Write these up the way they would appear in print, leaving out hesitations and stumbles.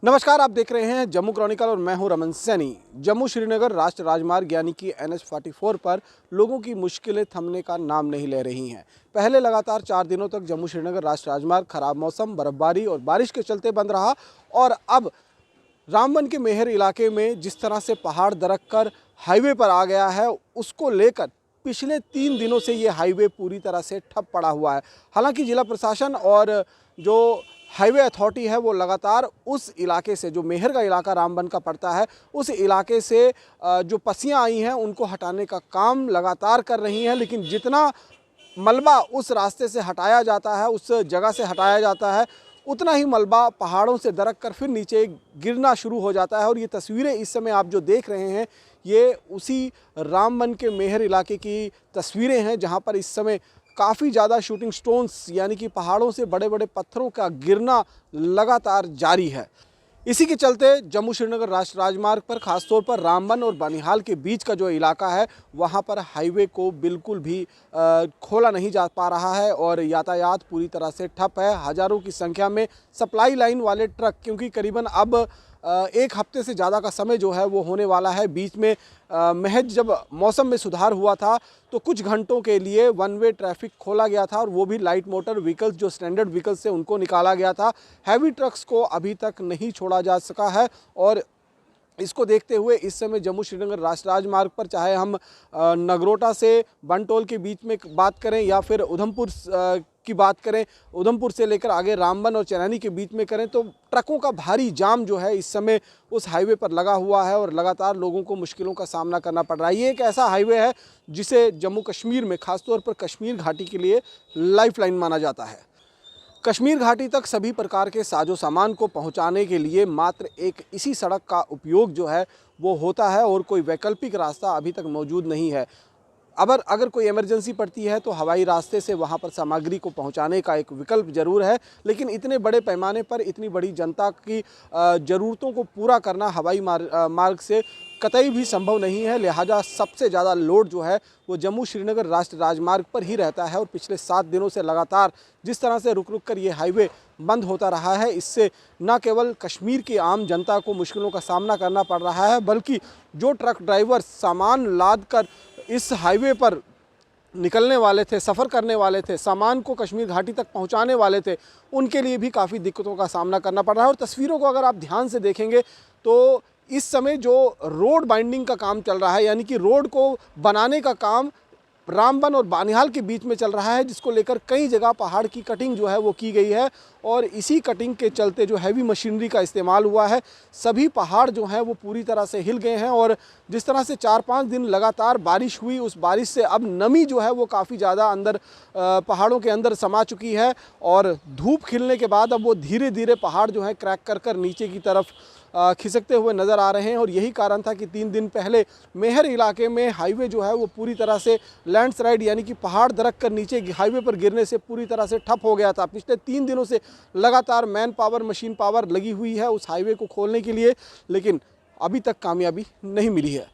नमस्कार, आप देख रहे हैं जम्मू क्रॉनिकल और मैं हूं रमन सैनी। जम्मू श्रीनगर राष्ट्रीय राजमार्ग यानी कि NH-44 पर लोगों की मुश्किलें थमने का नाम नहीं ले रही हैं। पहले लगातार 4 दिनों तक जम्मू श्रीनगर राष्ट्रीय राजमार्ग खराब मौसम, बर्फबारी और बारिश के चलते बंद रहा और अब रामबन के मेहर इलाके में जिस तरह से पहाड़ दरक कर हाईवे पर आ गया है, उसको लेकर पिछले 3 दिनों से ये हाईवे पूरी तरह से ठप पड़ा हुआ है। हालांकि जिला प्रशासन और जो हाईवे अथॉरिटी है वो लगातार उस इलाके से, जो मेहर का इलाका रामबन का पड़ता है, उस इलाके से जो पस्सियाँ आई हैं उनको हटाने का काम लगातार कर रही हैं। लेकिन जितना मलबा उस रास्ते से हटाया जाता है, उस जगह से हटाया जाता है, उतना ही मलबा पहाड़ों से दरक कर फिर नीचे गिरना शुरू हो जाता है। और ये तस्वीरें इस समय आप जो देख रहे हैं, ये उसी रामबन के मेहर इलाके की तस्वीरें हैं, जहाँ पर इस समय काफ़ी ज़्यादा शूटिंग स्टोन्स यानी कि पहाड़ों से बड़े बड़े पत्थरों का गिरना लगातार जारी है। इसी के चलते जम्मू श्रीनगर राष्ट्रीय राजमार्ग पर खासतौर पर रामबन और बनिहाल के बीच का जो इलाका है, वहाँ पर हाईवे को बिल्कुल भी खोला नहीं जा पा रहा है और यातायात पूरी तरह से ठप है। हज़ारों की संख्या में सप्लाई लाइन वाले ट्रक, क्योंकि करीबन अब 1 हफ्ते से ज़्यादा का समय जो है वो होने वाला है। बीच में महज जब मौसम में सुधार हुआ था तो कुछ घंटों के लिए वन वे ट्रैफिक खोला गया था, और वो भी लाइट मोटर व्हीकल्स जो स्टैंडर्ड व्हीकल्स से उनको निकाला गया था। हैवी ट्रक्स को अभी तक नहीं छोड़ा जा सका है। और इसको देखते हुए इस समय जम्मू श्रीनगर राष्ट्रीय राजमार्ग पर, चाहे हम नगरोटा से बनटोल के बीच में बात करें या फिर उधमपुर की बात करें, उधमपुर से लेकर आगे रामबन और चनैनी के बीच में करें, तो ट्रकों का भारी जाम जो है इस समय उस हाईवे पर लगा हुआ है और लगातार लोगों को मुश्किलों का सामना करना पड़ रहा है। ये एक ऐसा हाईवे है जिसे जम्मू कश्मीर में, खासतौर पर कश्मीर घाटी के लिए लाइफलाइन माना जाता है। कश्मीर घाटी तक सभी प्रकार के साजो सामान को पहुंचाने के लिए मात्र एक इसी सड़क का उपयोग जो है वो होता है, और कोई वैकल्पिक रास्ता अभी तक मौजूद नहीं है। अगर कोई इमरजेंसी पड़ती है तो हवाई रास्ते से वहां पर सामग्री को पहुंचाने का एक विकल्प जरूर है, लेकिन इतने बड़े पैमाने पर इतनी बड़ी जनता की ज़रूरतों को पूरा करना हवाई मार्ग से कतई भी संभव नहीं है। लिहाजा सबसे ज़्यादा लोड जो है वो जम्मू श्रीनगर राष्ट्रीय राजमार्ग पर ही रहता है। और पिछले 7 दिनों से लगातार जिस तरह से रुक रुक कर ये हाईवे बंद होता रहा है, इससे न केवल कश्मीर की आम जनता को मुश्किलों का सामना करना पड़ रहा है, बल्कि जो ट्रक ड्राइवर सामान लाद कर इस हाईवे पर निकलने वाले थे, सफ़र करने वाले थे, सामान को कश्मीर घाटी तक पहुंचाने वाले थे, उनके लिए भी काफ़ी दिक्कतों का सामना करना पड़ रहा है। और तस्वीरों को अगर आप ध्यान से देखेंगे तो इस समय जो रोड बाइंडिंग का काम चल रहा है, यानी कि रोड को बनाने का काम रामबन और बानिहाल के बीच में चल रहा है, जिसको लेकर कई जगह पहाड़ की कटिंग जो है वो की गई है। और इसी कटिंग के चलते जो हैवी मशीनरी का इस्तेमाल हुआ है, सभी पहाड़ जो हैं वो पूरी तरह से हिल गए हैं। और जिस तरह से 4-5 दिन लगातार बारिश हुई, उस बारिश से अब नमी जो है वो काफ़ी ज़्यादा अंदर पहाड़ों के अंदर समा चुकी है, और धूप खिलने के बाद अब वो धीरे धीरे पहाड़ जो है क्रैक कर कर नीचे की तरफ खिसकते हुए नज़र आ रहे हैं। और यही कारण था कि 3 दिन पहले मेहर इलाके में हाईवे जो है वो पूरी तरह से लैंडस्लाइड यानी कि पहाड़ दरक कर नीचे हाईवे पर गिरने से पूरी तरह से ठप हो गया था। पिछले 3 दिनों से लगातार मैन पावर, मशीन पावर लगी हुई है उस हाईवे को खोलने के लिए, लेकिन अभी तक कामयाबी नहीं मिली है।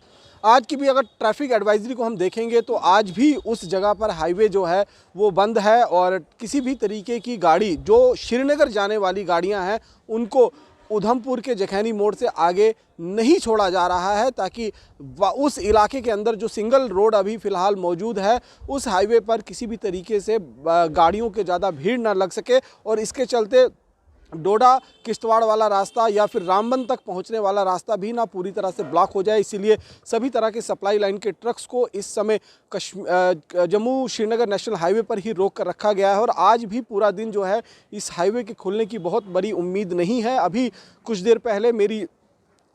आज की भी अगर ट्रैफिक एडवाइजरी को हम देखेंगे तो आज भी उस जगह पर हाईवे जो है वो बंद है, और किसी भी तरीके की गाड़ी, जो श्रीनगर जाने वाली गाड़ियां हैं, उनको उधमपुर के जखैनी मोड़ से आगे नहीं छोड़ा जा रहा है, ताकि उस इलाके के अंदर जो सिंगल रोड अभी फ़िलहाल मौजूद है, उस हाईवे पर किसी भी तरीके से गाड़ियों के ज़्यादा भीड़ ना लग सके। और इसके चलते डोडा किश्तवाड़ वाला रास्ता या फिर रामबन तक पहुंचने वाला रास्ता भी ना पूरी तरह से ब्लॉक हो जाए। इसीलिए सभी तरह के सप्लाई लाइन के ट्रक्स को इस समय जम्मू श्रीनगर नेशनल हाईवे पर ही रोक कर रखा गया है। और आज भी पूरा दिन जो है इस हाईवे के खुलने की बहुत बड़ी उम्मीद नहीं है। अभी कुछ देर पहले मेरी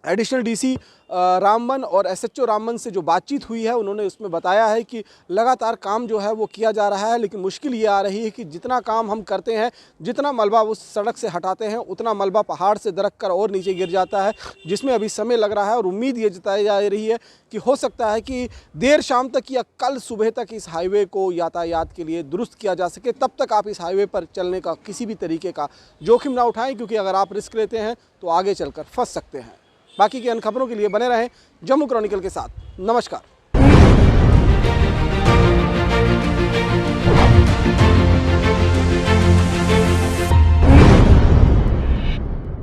एडिशनल डीसी रामबन और SHO रामबन से जो बातचीत हुई है, उन्होंने उसमें बताया है कि लगातार काम जो है वो किया जा रहा है, लेकिन मुश्किल ये आ रही है कि जितना काम हम करते हैं, जितना मलबा उस सड़क से हटाते हैं, उतना मलबा पहाड़ से दरक कर और नीचे गिर जाता है, जिसमें अभी समय लग रहा है। और उम्मीद ये जताई जा रही है कि हो सकता है कि देर शाम तक या कल सुबह तक इस हाईवे को यातायात के लिए दुरुस्त किया जा सके। तब तक आप इस हाईवे पर चलने का किसी भी तरीके का जोखिम ना उठाएं, क्योंकि अगर आप रिस्क लेते हैं तो आगे चलकर फंस सकते हैं। बाकी की अन्य खबरों के लिए बने रहें जम्मू क्रॉनिकल के साथ। नमस्कार।